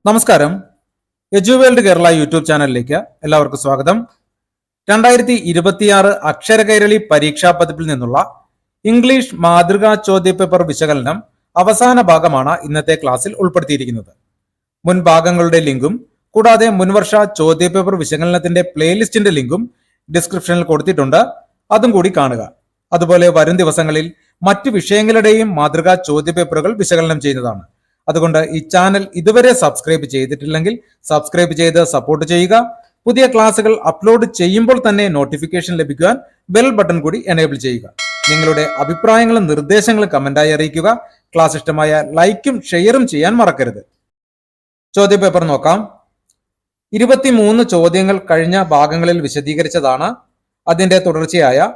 നമസ്കാരം. എജുവേൾഡ് കേരള യൂട്യൂബ് ചാനലിലേക്ക് എല്ലാവർക്കും സ്വാഗതം. 2026 അക്ഷര കൈരളി പരീക്ഷാ പതിപ്പിൽ നിന്നുള്ള ഇംഗ്ലീഷ് മാതൃകാ ചോദ്യപേപ്പർ വിശകലനം അവസാന ഭാഗമാണ് ഇന്നത്തെ ക്ലാസ്സിൽ ഉൾപ്പെടുത്തിയിരിക്കുന്നത്. മുൻ ഭാഗങ്ങളുടെ ലിങ്കും കൂടാതെ മുൻവർഷ ചോദ്യപേപ്പർ വിശകലനത്തിന്റെ പ്ലേലിസ്റ്റിന്റെ ലിങ്കും ഡിസ്ക്രിപ്ഷനിൽ കൊടുത്തിട്ടുണ്ട്. അതും കൂടി കാണുക. അതുപോലെ വരും ദിവസങ്ങളിൽ മറ്റു വിഷയങ്ങളുടെയും മാതൃകാ ചോദ്യപേപ്പറുകൾ വിശകലനം ചെയ്യുന്നതാണ്. അതുകൊണ്ട് ഈ ചാനൽ ഇതുവരെ സബ്സ്ക്രൈബ് ചെയ്തിട്ടില്ലെങ്കിൽ സബ്സ്ക്രൈബ് ചെയ്ത് സപ്പോർട്ട് ചെയ്യുക. പുതിയ ക്ലാസ്സുകൾ അപ്ലോഡ് ചെയ്യുമ്പോൾ തന്നെ നോട്ടിഫിക്കേഷൻ ലഭിക്കുവാൻ ബെൽ ബട്ടൺ കൂടി എനേബിൾ ചെയ്യുക. നിങ്ങളുടെ അഭിപ്രായങ്ങളും നിർദ്ദേശങ്ങളും കമന്റായി അറിയിക്കുക. ക്ലാസ് ഇഷ്ടമായ ലൈക്കും ഷെയറും ചെയ്യാൻ മറക്കരുത്. ചോദ്യപേപ്പർ നോക്കാം. 23 ചോദ്യങ്ങൾ കഴിഞ്ഞ ഭാഗങ്ങളിൽ വിശദീകരിച്ചതാണ്. അതിന്റെ തുടർച്ചയായ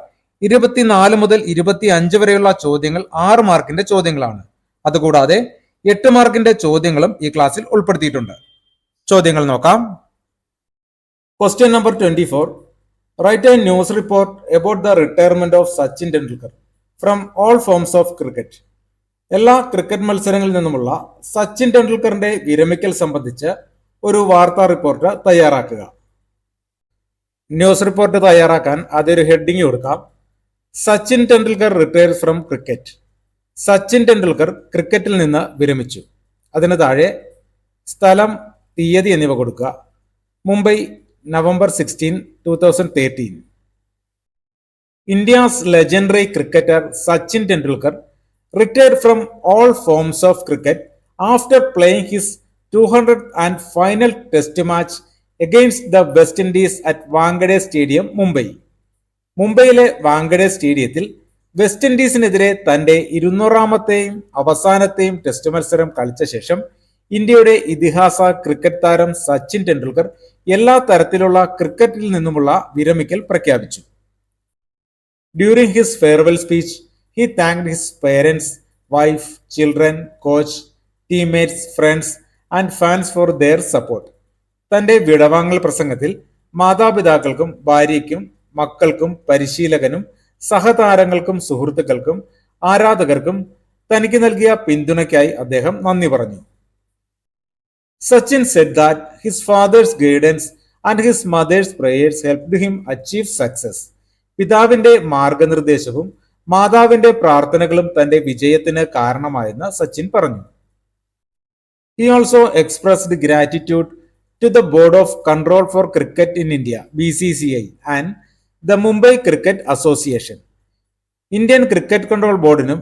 24 മുതൽ 25 വരെയുള്ള ചോദ്യങ്ങൾ 6 മാർക്കിന്റെ ചോദ്യങ്ങളാണ്. അതുകൂടാതെ 8 മാർക്കിന്റെ ചോദ്യങ്ങളും ഈ ക്ലാസ്സിൽ ഉൾപ്പെടുത്തിയിട്ടുണ്ട്. ചോദ്യങ്ങൾ നോക്കാം. Question number 24. Write a news report about the retirement of Sachin Tendulkar from all forms of cricket. എല്ലാ ക്രിക്കറ്റ് മത്സരങ്ങളിൽ നിന്നുമുള്ള സച്ചിൻ ടെണ്ടുൽക്കറിന്റെ വിരമിക്കൽ സംബന്ധിച്ച് ഒരു വാർത്താ റിപ്പോർട്ട് തയ്യാറാക്കുക. ന്യൂസ് റിപ്പോർട്ട് തയ്യാറാക്കാൻ അതൊരു ഹെഡിങ് കൊടുക്കാം. Sachin Tendulkar retires from cricket. Sachin Tendulkar ക്രിക്കറ്റിൽ നിന്ന് വിരമിച്ചു. അതിന് താഴെ സ്ഥലം, തീയതി എന്നിവ കൊടുക്കുക. Mumbai, November 16, 2013. India's legendary cricketer Sachin Tendulkar retired from all forms of cricket after playing his 200th and final test match against the West Indies at Wankhede Stadium, Mumbai. മുംബൈയിലെ വാങ്കഡെ സ്റ്റേഡിയത്തിൽ വെസ്റ്റ് ഇൻഡീസിനെതിരെ തന്റെ 200ാമത്തെയും അവസാനത്തെയും ടെസ്റ്റ് മത്സരം കളിച്ച ശേഷം ഇന്ത്യയുടെ ഇതിഹാസ ക്രിക്കറ്റ് താരം സച്ചിൻ ടെണ്ടുൽക്കർ എല്ലാ തരത്തിലുള്ള ക്രിക്കറ്റിൽ നിന്നുമുള്ള വിരമിക്കൽ പ്രഖ്യാപിച്ചു. During his farewell speech he thanked his parents, wife, children, coach, teammates, friends and fans for their support. തന്റെ വിടവാങ്ങൽ പ്രസംഗത്തിൽ മാതാപിതാക്കൾക്കും ഭാര്യയ്ക്കും മക്കൾക്കും പരിശീലകനും സഹതാരങ്ങൾക്കും സുഹൃത്തുക്കൾക്കും ആരാധകർക്കും തനിക്ക് നൽകിയ പിന്തുണയ്ക്കായി അദ്ദേഹം നന്ദി പറഞ്ഞു. Sachin said that his father's guidance and his mother's prayers helped him achieve success. പിതാവിന്റെ മാർഗനിർദ്ദേശവും മാതാവിന്റെ പ്രാർത്ഥനകളും തന്റെ വിജയത്തിന് കാരണമായെന്ന് സച്ചിൻ പറഞ്ഞു. He also expressed gratitude to the Board of Control for Cricket in India (BCCI) and the Mumbai Cricket Association. Indian cricket control ബോർഡിനും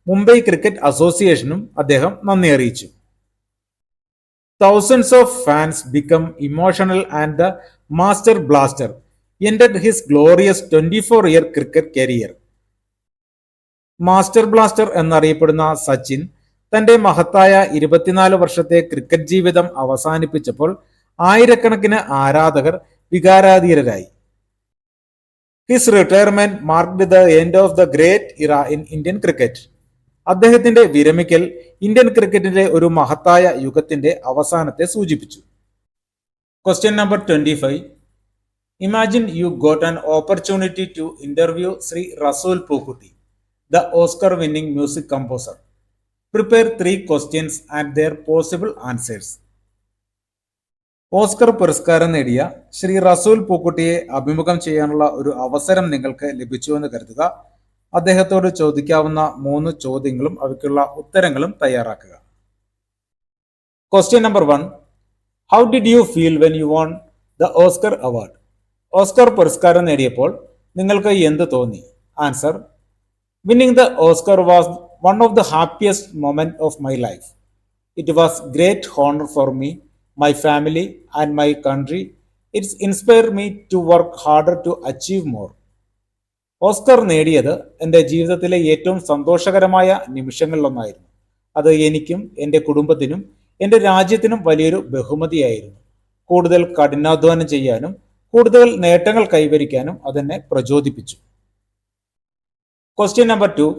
Mumbai cricket അസോസിയേഷനും അദ്ദേഹം നന്ദി അറിയിച്ചു. Thousands of fans become emotional and the Master Blaster ended his glorious 24-year cricket career. Master blaster എന്നറിയപ്പെടുന്ന സച്ചിൻ തന്റെ മഹത്തായ 24 വർഷത്തെ cricket ജീവിതം അവസാനിപ്പിച്ചപ്പോൾ ആയിരക്കണക്കിന് ആരാധകർ വികാരാധീനരായി. His retirement marked the end of the great era in Indian cricket. അദ്ദേഹത്തിന്റെ വിരമിക്കൽ ഇന്ത്യൻ ക്രിക്കറ്റിന്റെ ഒരു മഹത്തായ യുഗത്തിന്റെ അവസാനത്തെ സൂചിപ്പിച്ചു. Question number 25. Imagine you got an opportunity to interview Sri Rasool Pookutti, the Oscar-winning music composer. Prepare 3 questions and their possible answers. Oscar പുരസ്കാരം നേടിയ ശ്രീ റസൂൽ പൂക്കുട്ടിയെ അഭിമുഖം ചെയ്യാനുള്ള ഒരു അവസരം നിങ്ങൾക്ക് ലഭിച്ചുവെന്ന് കരുതുക. അദ്ദേഹത്തോട് ചോദിക്കാവുന്ന 3 ചോദ്യങ്ങളും അവയ്ക്കുള്ള ഉത്തരങ്ങളും തയ്യാറാക്കുക. Question number 1. How did you feel when you won the Oscar award? Oscar പുരസ്കാരം നേടിയപ്പോൾ നിങ്ങൾക്ക് എന്ത് തോന്നി? Answer: winning the Oscar was one of the happiest moment of my life. It was great honour for me, my family and my country. It's inspired me to work harder to achieve more. Oscar നേടിയത് എൻ്റെ ജീവിതത്തിലെ ഏറ്റവും സന്തോഷകരമായ നിമിഷങ്ങളിലൊന്നായിരുന്നു. അത് എനിക്കും എൻ്റെ കുടുംബത്തിനും എൻ്റെ രാജ്യത്തിനും വലിയൊരു ബഹുമതിയായിരുന്നു. കൂടുതൽ കഠിനാധ്വാനം ചെയ്യാനും കൂടുതൽ നേട്ടങ്ങൾ കൈവരിക്കാനും അതെന്നെ പ്രചോദിപ്പിച്ചു. Question number 2.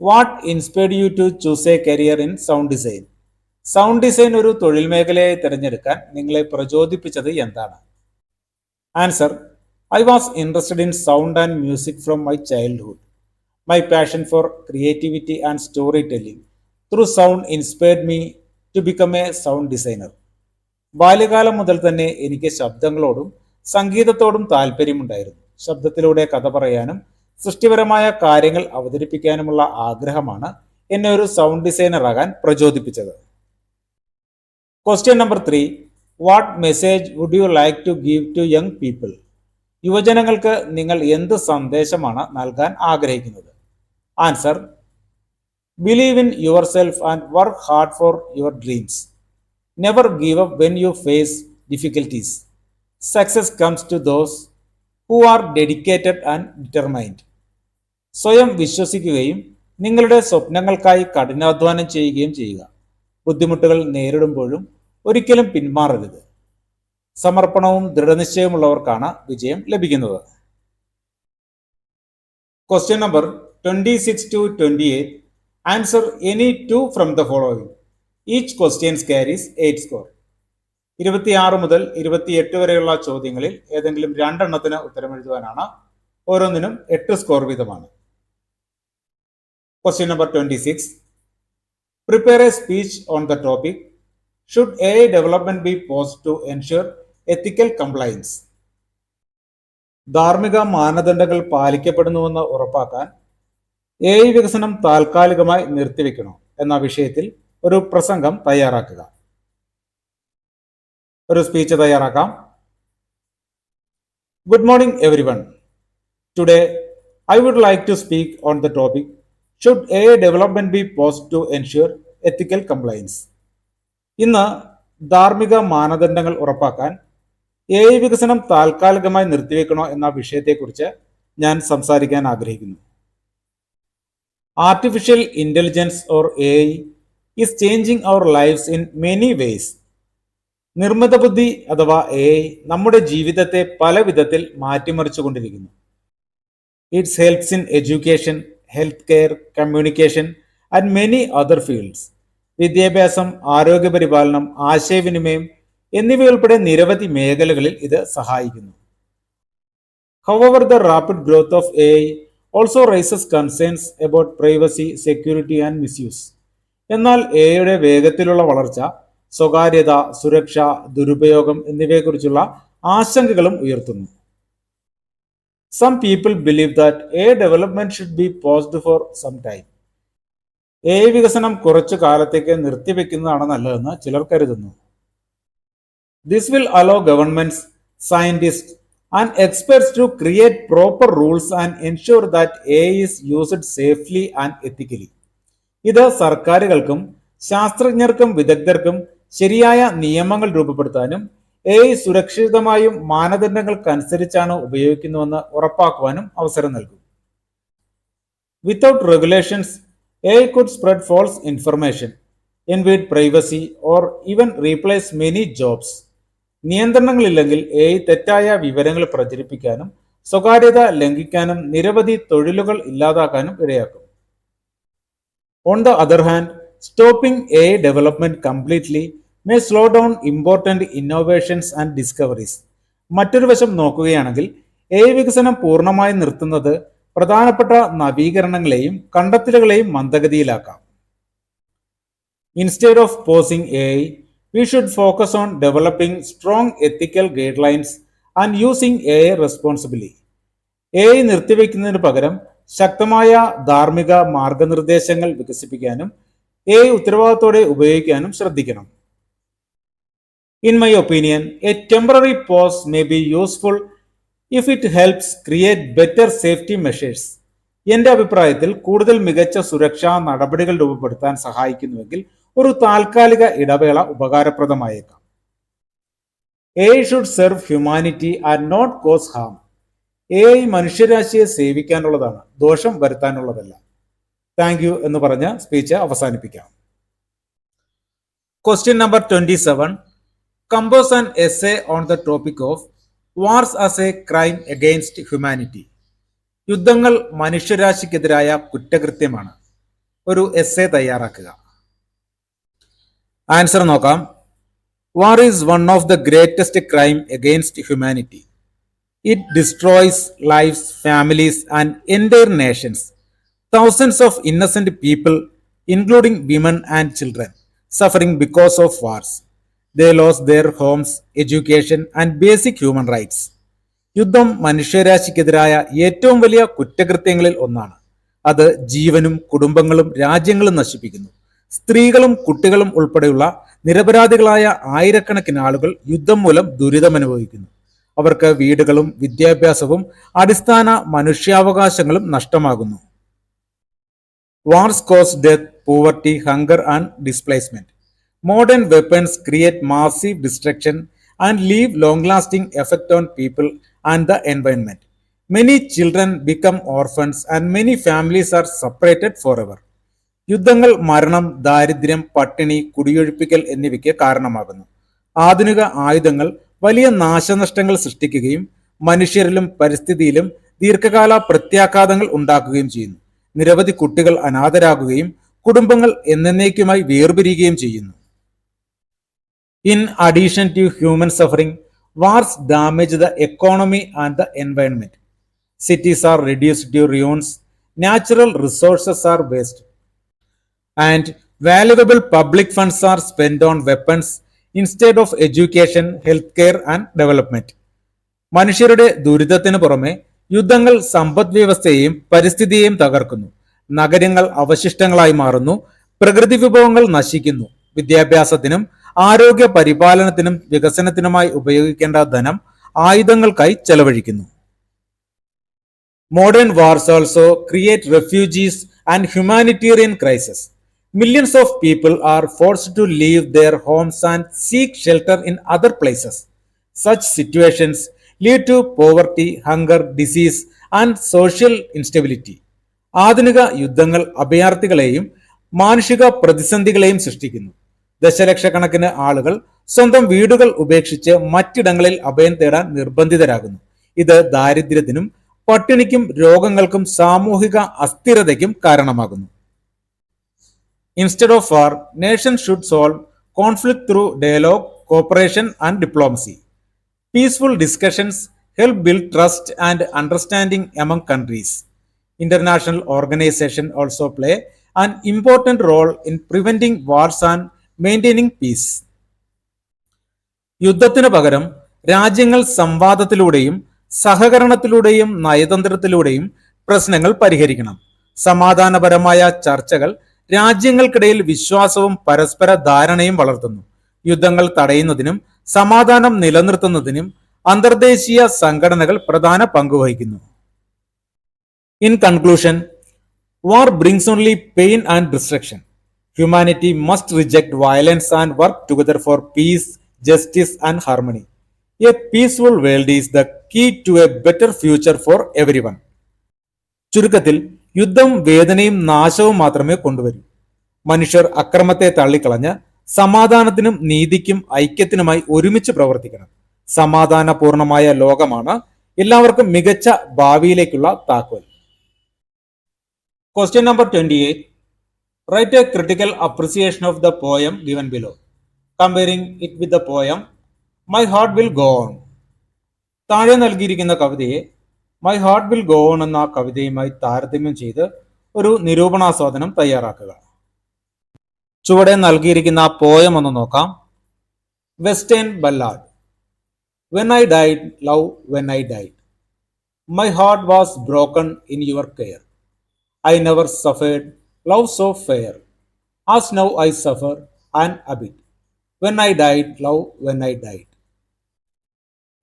What inspired you to choose a career in sound design? Sound design ഒരു തൊഴിൽ മേഖലയായി തിരഞ്ഞെടുക്കാൻ നിങ്ങളെ പ്രചോദിപ്പിച്ചത് എന്താണ്? Answer: I was interested in sound and music from my childhood. My passion for creativity and storytelling through sound inspired me to become a sound designer. ബാല്യകാലം മുതൽ തന്നെ എനിക്ക് ശബ്ദങ്ങളോടും സംഗീതത്തോടും താല്പര്യമുണ്ടായിരുന്നു. ശബ്ദത്തിലൂടെ കഥ പറയാനും സൃഷ്ടിപരമായ കാര്യങ്ങൾ അവതരിപ്പിക്കാനുമുള്ള ആഗ്രഹമാണ് എന്നെ ഒരു സൗണ്ട് ഡിസൈനർ ആകാൻ പ്രചോദിപ്പിച്ചത്. Question number 3. What message would you like to give to young people? യുവജനങ്ങൾക്ക് നിങ്ങൾ എന്ത് സന്ദേശമാണ് നൽകാൻ ആഗ്രഹിക്കുന്നത്? Answer: believe in yourself and work hard for your dreams. Never give up when you face difficulties. Success comes to those who are dedicated and determined. സ്വയം വിശ്വസിക്കുകയും നിങ്ങളുടെ സ്വപ്നങ്ങൾക്കായി കഠിനാധ്വാനം ചെയ്യുകയും ചെയ്യുക. ബുദ്ധിമുട്ടുകൾ നേരിടുമ്പോഴും ഒരിക്കലും പിന്മാറരുത്. സമർപ്പണവും ദൃഢനിശ്ചയമുള്ളവർക്കാണ് വിജയം ലഭിക്കുന്നത്. Question number 26 to 28. Answer any 2 from the following. Each questions carries 8 score. 26 മുതൽ 28 വരെയുള്ള ചോദ്യങ്ങളിൽ ഏതെങ്കിലും 2 എണ്ണത്തിന് ഉത്തരമെഴുതുവാനാണ്. ഓരോന്നിനും 8 സ്കോർ വീതമാണ്. Question number 26. Prepare a speech on the topic, should AI development be paused to ensure ethical compliance? ധാർമ്മിക മാനദണ്ഡങ്ങൾ പാലിക്കപ്പെടുന്നുവെന്ന് ഉറപ്പാക്കാൻ AI വികസനം താൽക്കാലികമായി നിർത്തിവെക്കണോ എന്ന വിഷയത്തിൽ ഒരു പ്രസംഗം തയ്യാറാക്കുക. ഒരു സ്പീച്ച് തയ്യാറാക്കാം. Good morning everyone. Today I would like to speak on the topic, should AI development be paused to ensure ethical compliance? ഇന്ന് ധാർമ്മിക മാനദണ്ഡങ്ങൾ ഉറപ്പാക്കാൻ AI വികസനം താൽക്കാലികമായി നിർത്തിവെക്കണോ എന്ന വിഷയത്തെക്കുറിച്ച് ഞാൻ സംസാരിക്കാൻ ആഗ്രഹിക്കുന്നു. Artificial intelligence or AI is changing our lives in many ways. നിർമ്മിത ബുദ്ധി അഥവാ AI നമ്മുടെ ജീവിതത്തെ പല വിധത്തിൽ മാറ്റിമറിച്ചുകൊണ്ടിരിക്കുന്നു. It helps in education, healthcare, communication and many other fields. വിദ്യാഭ്യാസം, ആരോഗ്യപരിപാലനം, ആശയവിനിമയം എന്നിവയുൾപ്പെടെ നിരവധി മേഖലകളിൽ ഇത് സഹായിക്കുന്നു. However, the rapid growth of AI also raises concerns about privacy, security and misuse. എന്നാൽ AIയുടെ വേഗത്തിലുള്ള വളർച്ച സ്വകാര്യത, സുരക്ഷ, ദുരുപയോഗം എന്നിവയെക്കുറിച്ചുള്ള ആശങ്കകളും ഉയർത്തുന്നു. Some people believe that AI development should be paused for some time. AI വികസനം കുറച്ചു കാലത്തേക്ക് നിർത്തിവെക്കുന്നതാണ് നല്ലതെന്ന് ചിലർ കരുതുന്നു. This will allow governments, scientists and experts to create proper rules and ensure that AI is used safely and ethically. ഇത് സർക്കാരുകൾക്കും ശാസ്ത്രജ്ഞർക്കും വിദഗ്ധർക്കും ശരിയായ നിയമങ്ങൾ രൂപപ്പെടുത്താനും AI സുരക്ഷിതമായും മാനദണ്ഡങ്ങൾക്കനുസരിച്ചാണ് ഉപയോഗിക്കുന്നുവെന്ന് ഉറപ്പാക്കുവാനും അവസരം നൽകും. Without regulations, AI could spread false information, invade privacy or even replace many jobs. നിയന്ത്രണങ്ങളില്ലെങ്കിൽ AI തെറ്റായ വിവരങ്ങൾ പ്രചരിപ്പിക്കാനും സ്വകാര്യത ലംഘിക്കാനും നിരവധി തൊഴിലുകൾ ഇല്ലാതാക്കാനും ഇടയാക്കും. On the other hand, stopping AI development completely may slow down important innovations and discoveries. മറ്റൊരു വശം നോക്കുകയാണെങ്കിൽ AI വികസനം പൂർണ്ണമായി നിർത്തുന്നത് പ്രധാനപ്പെട്ട നവീകരണങ്ങളെയും കണ്ടെത്തലുകളെയും മന്ദഗതിയിലാക്കാം. Instead of pausing AI, we should focus on developing strong ethical guidelines and using AI responsibly. AI നിർത്തിവെക്കുന്നതിന് പകരം ശക്തമായ ധാർമ്മിക മാർഗനിർദ്ദേശങ്ങൾ വികസിപ്പിക്കാനും AI ഉത്തരവാദിത്തോടെ ഉപയോഗിക്കാനും ശ്രദ്ധിക്കണം. In my opinion, a temporary pause may be useful if it helps create better safety measures. എന്റെ അഭിപ്രായത്തിൽ കൂടുതൽ മികച്ച സുരക്ഷാ നടപടികൾ രൂപപ്പെടുത്താൻ സഹായിക്കുന്നുവെങ്കിൽ ഒരു താൽക്കാലിക ഇടവേള ഉപകാരപ്രദമായേക്കാം. AI should serve humanity and not cause harm. AI മനുഷ്യരാശിയെ സേവിക്കാനുള്ളതാണ്, ദോഷം വരുത്താനുള്ളതല്ല. താങ്ക് യു എന്ന് പറഞ്ഞ് സ്പീച്ച് അവസാനിപ്പിക്കാം. Question number 27. Compose an essay on the topic of wars as a crime against humanity. യുദ്ധങ്ങൾ മനുഷ്യരാശിക്കെതിരായ കുറ്റകൃത്യമാണ്. ഒരു എസ്സേ തയ്യാറാക്കുക. ആൻസർ നോക്കാം. War is one of the greatest crime against humanity. It destroys lives, families and entire nations. Thousands of innocent people, including women and children, suffering because of wars. They lost their homes, education, and basic human rights. യുദ്ധം മനുഷ്യരാശിക്കെതിരായ ഏറ്റവും വലിയ കുറ്റകൃത്യങ്ങളിൽ ഒന്നാണ്. അത് ജീവനും കുടുംബങ്ങളും രാജ്യങ്ങളും നശിപ്പിക്കുന്നു. സ്ത്രീകളും കുട്ടികളും ഉൾപ്പെടെയുള്ള നിരപരാധികളായ ആയിരക്കണക്കിന് ആളുകൾ യുദ്ധം മൂലം ദുരിതമനുഭവിക്കുന്നു. അവർക്ക് വീടുകളും വിദ്യാഭ്യാസവും അടിസ്ഥാന മനുഷ്യാവകാശങ്ങളും നഷ്ടമാകുന്നു. Wars cause death, poverty, hunger, and displacement. Modern weapons create massive destruction and leave long-lasting effect on people and the environment. Many children become orphans and many families are separated forever. യുദ്ധങ്ങൾ മരണം, ദാരിദ്ര്യം, പട്ടിണി, കുടിയൊഴിപ്പിക്കൽ എന്നിവയ്ക്ക് കാരണമാകുന്നു. ആധുനിക ആയുധങ്ങൾ വലിയ നാശനഷ്ടങ്ങൾ സൃഷ്ടിക്കുകയും മനുഷ്യരിലും പരിസ്ഥിതിയിലും ദീർഘകാല പ്രത്യാഘാതങ്ങൾ ഉണ്ടാക്കുകയും ചെയ്യുന്നു. നിരവധി കുട്ടികൾ അനാഥരാകുകയും കുടുംബങ്ങൾ എന്നേക്കുമായി വേർപിരിയുകയും ചെയ്യുന്നു. In addition to human suffering, wars damage the economy and the environment. Cities are reduced to ruins, natural resources are wasted, and valuable public funds are spent on weapons instead of education, healthcare, and development. മനുഷ്യരുടെ ദുരിതത്തിന് പുറമെ യുദ്ധങ്ങൾ സമ്പദ് വ്യവസ്ഥയെയും പരിസ്ഥിതിയെയും തകർക്കുന്നു. നഗരങ്ങൾ അവശിഷ്ടങ്ങളായി മാറുന്നു. പ്രകൃതി വിഭവങ്ങൾ നശിക്കുന്നു. വിദ്യാഭ്യാസത്തിനും ആരോഗ്യ പരിപാലനത്തിനും വികസനത്തിനുമായി ഉപയോഗിക്കേണ്ട ധനം ആയുധങ്ങൾക്കായി ചെലവഴിക്കുന്നു. Modern wars also create refugees and humanitarian crisis. Millions of people are forced to leave their homes and seek shelter in other places. Such situations lead to poverty, hunger, disease, and social instability. ആധുനിക യുദ്ധങ്ങൾ അഭയാർത്ഥികളെയും മാനുഷിക പ്രതിസന്ധികളെയും സൃഷ്ടിക്കുന്നു. ദശലക്ഷക്കണക്കിന് ആളുകൾ സ്വന്തം വീടുകൾ ഉപേക്ഷിച്ച് മറ്റിടങ്ങളിൽ അഭയം തേടാൻ നിർബന്ധിതരാകുന്നു. ഇത് ദാരിദ്ര്യത്തിനും പട്ടിണിക്കും രോഗങ്ങൾക്കും സാമൂഹിക അസ്ഥിരതയ്ക്കും കാരണമാകുന്നു. Instead of war, nations should solve conflict through dialogue, cooperation, and diplomacy. Peaceful discussions help build trust and understanding among countries. International organizations also play an important role in preventing wars and maintaining peace. യുദ്ധത്തിന് പകരം രാജ്യങ്ങൾ സംവാദത്തിലൂടെയും സഹകരണത്തിലൂടെയും നയതന്ത്രത്തിലൂടെയും പ്രശ്നങ്ങൾ പരിഹരിക്കണം. സമാധാനപരമായ ചർച്ചകൾ രാജ്യങ്ങൾക്കിടയിൽ വിശ്വാസവും പരസ്പര ധാരണയും വളർത്തുന്നു. യുദ്ധങ്ങൾ തടയുന്നതിനും സമാധാനം നിലനിർത്തുന്നതിനും അന്തർദേശീയ സംഘടനകൾ പ്രധാന പങ്കുവഹിക്കുന്നു. In conclusion, war brings only pain and destruction. Humanity must reject violence and work together for peace, justice, and harmony. A peaceful world is the key to a better future for everyone. ചുരുക്കത്തിൽ യുദ്ധം വേദനയും നാശവും മാത്രമേ കൊണ്ടുവരൂ. മനുഷ്യർ അക്രമത്തെ തള്ളിക്കളഞ്ഞ് സമാധാനത്തിനും നീതിക്കും ഐക്യത്തിനുമായി ഒരുമിച്ച് പ്രവർത്തിക്കണം. സമാധാനപൂർണമായ ലോകമാണ് എല്ലാവർക്കും മികച്ച ഭാവിയിലേക്കുള്ള താക്കോൽ. Question number 28. Write a critical appreciation of the poem given below, comparing it with the poem My Heart Will Go On. താഴെ നൽകിയിരിക്കുന്ന കവിതയെ my heart will go on എന്ന കവിതയുമായി താരതമ്യം ചെയ്ത് ഒരു നിരൂപണാസ്വാദനം തയ്യാറാക്കുക. ചുവടെ നൽകിയിരിക്കുന്ന പോയം ഒന്ന് നോക്കാം. Western ballad. When I died, love, when I died, my heart was broken in your care. I never suffered love so fair, as now I suffer and a bit. When I died, love, when I died.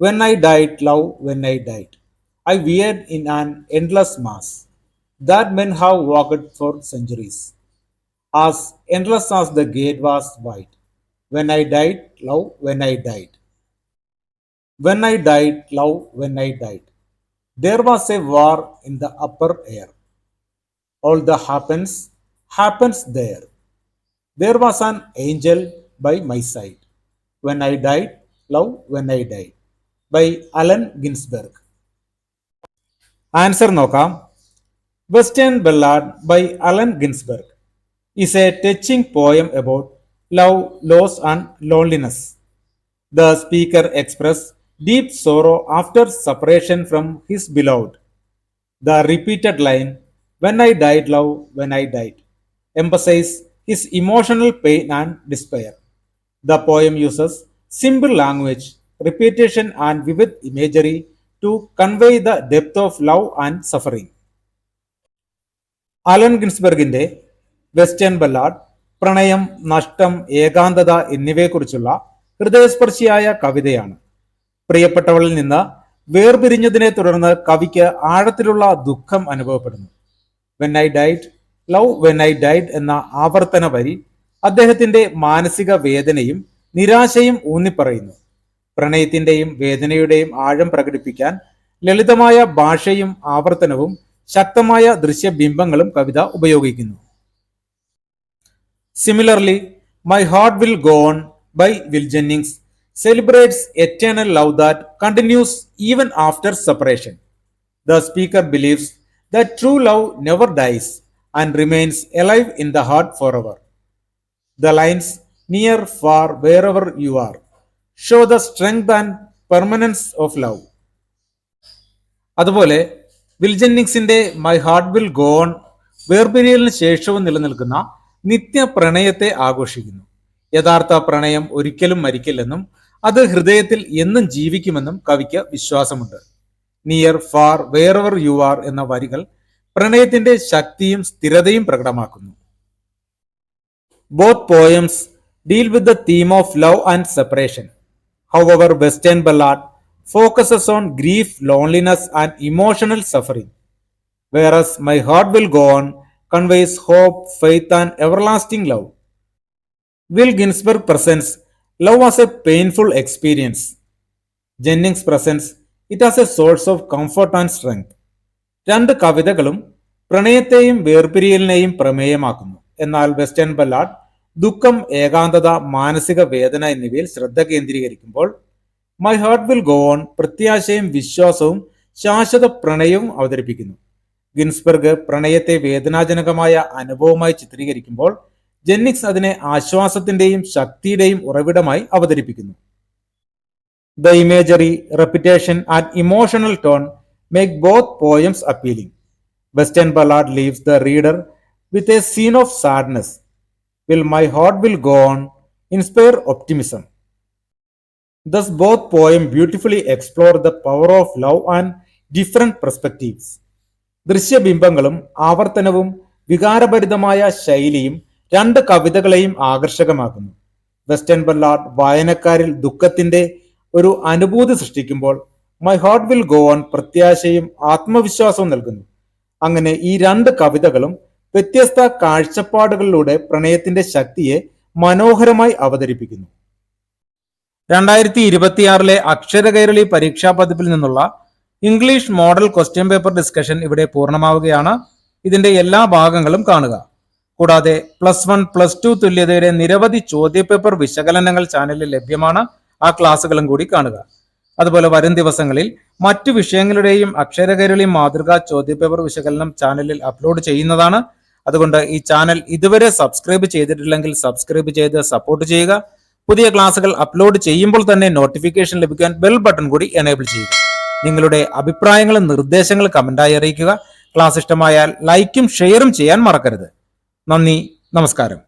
When I died, love, when I died, I wearied in an endless mass that men have walked for centuries, as endless as the gate was wide. When I died, love, when I died. When I died, love, when I died, there was a war in the upper air. All that happens there. There was an angel by my side. When I died, love, when I died. By Allen Ginsberg. Answer നോക്കാം. Western ballad by Allen Ginsberg is a touching poem about love, loss, and loneliness. The speaker expressed deep sorrow after separation from his beloved. The repeated line, When I died, love, when I died, emphasized his emotional pain and despair. The poem uses simple language, repetition, and vivid imagery to convey the depth of love and suffering. Allen ഗിൻസ്ബർഗിന്റെ western ballad പ്രണയം, നഷ്ടം, ഏകാന്തത എന്നിവയെക്കുറിച്ചുള്ള ഹൃദയസ്പർശിയായ കവിതയാണ്. പ്രിയപ്പെട്ടവളിൽ നിന്ന് വേർപിരിഞ്ഞതിനെ തുടർന്ന് കവിക്ക് ആഴത്തിലുള്ള ദുഃഖം അനുഭവപ്പെടുന്നു. When I died, love when I died എന്ന ആവർത്തന വരി അദ്ദേഹത്തിന്റെ മാനസിക വേദനയും നിരാശയും ഊന്നിപ്പറയുന്നു. പ്രണയത്തിന്റെയും വേദനയുടെയും ആഴം പ്രകടിപ്പിക്കാൻ ലളിതമായ ഭാഷയും ആവർത്തനവും ശക്തമായ ദൃശ്യബിംബങ്ങളും കവിത ഉപയോഗിക്കുന്നു. Similarly, My Heart Will Go On by Will Jennings celebrates eternal love that continues even after separation. The speaker believes that true love never dies and remains alive in the heart forever. The lines, near, far, wherever you are, show the strength and permanence of love. അതുപോലെ Will ജെന്നിങ്സിന്റെ my heart will go on വേർപിരിയലിന് ശേഷവും നിലനിൽക്കുന്ന നിത്യ പ്രണയത്തെ ആഘോഷിക്കുന്നു. യഥാർത്ഥ പ്രണയം ഒരിക്കലും മരിക്കില്ലെന്നും അത് ഹൃദയത്തിൽ എന്നും ജീവിക്കുമെന്നും കവിക്ക് വിശ്വാസമുണ്ട്. Near, far, wherever you are എന്ന വരികൾ പ്രണയത്തിന്റെ ശക്തിയും സ്ഥിരതയും പ്രകടമാക്കുന്നു. Both poems deal with the theme of love and separation. However, western ballad focuses on grief, loneliness, and emotional suffering, whereas My Heart Will Go On conveys hope, faith, and everlasting love. Will Ginsberg presents love as a painful experience. Jennings presents it as a source of comfort and strength. രണ്ട് കവിതകളും പ്രണയത്തെയും വേർപിരിയലിനെയും പ്രമേയമാക്കുന്നു. എന്നാൽ western ballad ദുഃഖം, ഏകാന്തത, മാനസിക വേദന എന്നിവയിൽ ശ്രദ്ധ കേന്ദ്രീകരിക്കുമ്പോൾ my heart will go on പ്രത്യാശയും വിശ്വാസവും ശാശ്വത പ്രണയവും അവതരിപ്പിക്കുന്നു. ഗിൻസ്ബർഗ് പ്രണയത്തെ വേദനാജനകമായ അനുഭവമായി ചിത്രീകരിക്കുമ്പോൾ ജെന്നിക്സ് അതിനെ ആശ്വാസത്തിന്റെയും ശക്തിയുടെയും ഉറവിടമായി അവതരിപ്പിക്കുന്നു. The imagery, repetition and emotional tone make both poems appealing. Western ballad leaves the reader with a scene of sadness. Will my heart will go on inspire optimism. Thus, both poems beautifully explore the power of love and different perspectives. ദൃശ്യബിംബങ്ങളും ആവർത്തനവും വികാരഭരിതമായ ശൈലിയും രണ്ട് കവിതകളെയും ആകർഷകമാക്കുന്നു. Western ballad വായനക്കാരിൽ ദുഃഖത്തിന്റെ ഒരു അനുഭൂതി സൃഷ്ടിക്കുമ്പോൾ my heart will go on പ്രത്യാശയും ആത്മവിശ്വാസവും നൽകുന്നു. അങ്ങനെ ഈ രണ്ട് കവിതകളും വ്യത്യസ്ത കാഴ്ചപ്പാടുകളിലൂടെ പ്രണയത്തിന്റെ ശക്തിയെ മനോഹരമായി അവതരിപ്പിക്കുന്നു. 2026 അക്ഷരകൈരളി പരീക്ഷാ പതിപ്പിൽ നിന്നുള്ള English model question paper discussion ഇവിടെ പൂർണ്ണമാവുകയാണ്. ഇതിന്റെ എല്ലാ ഭാഗങ്ങളും കാണുക. കൂടാതെ +1, +2 തുല്യതയുടെ നിരവധി ചോദ്യപേപ്പർ വിശകലനങ്ങൾ ചാനലിൽ ലഭ്യമാണ്. ആ ക്ലാസ്സുകളും കൂടി കാണുക. അതുപോലെ വരും ദിവസങ്ങളിൽ മറ്റു വിഷയങ്ങളുടെയും അക്ഷരകൈരളി മാതൃകാ ചോദ്യപേപ്പർ വിശകലനം ചാനലിൽ അപ്ലോഡ് ചെയ്യുന്നതാണ്. അതുകൊണ്ട് ഈ ചാനൽ ഇതുവരെ സബ്സ്ക്രൈബ് ചെയ്തിട്ടില്ലെങ്കിൽ സബ്സ്ക്രൈബ് ചെയ്ത് സപ്പോർട്ട് ചെയ്യുക. പുതിയ ക്ലാസുകൾ അപ്ലോഡ് ചെയ്യുമ്പോൾ തന്നെ നോട്ടിഫിക്കേഷൻ ലഭിക്കാൻ ബെൽ ബട്ടൺ കൂടി എനേബിൾ ചെയ്യുക. നിങ്ങളുടെ അഭിപ്രായങ്ങളും നിർദ്ദേശങ്ങളും കമന്റായി അറിയിക്കുക. ക്ലാസ് ഇഷ്ടമായാൽ ലൈക്കും ഷെയറും ചെയ്യാൻ മറക്കരുത്. നന്ദി, നമസ്കാരം.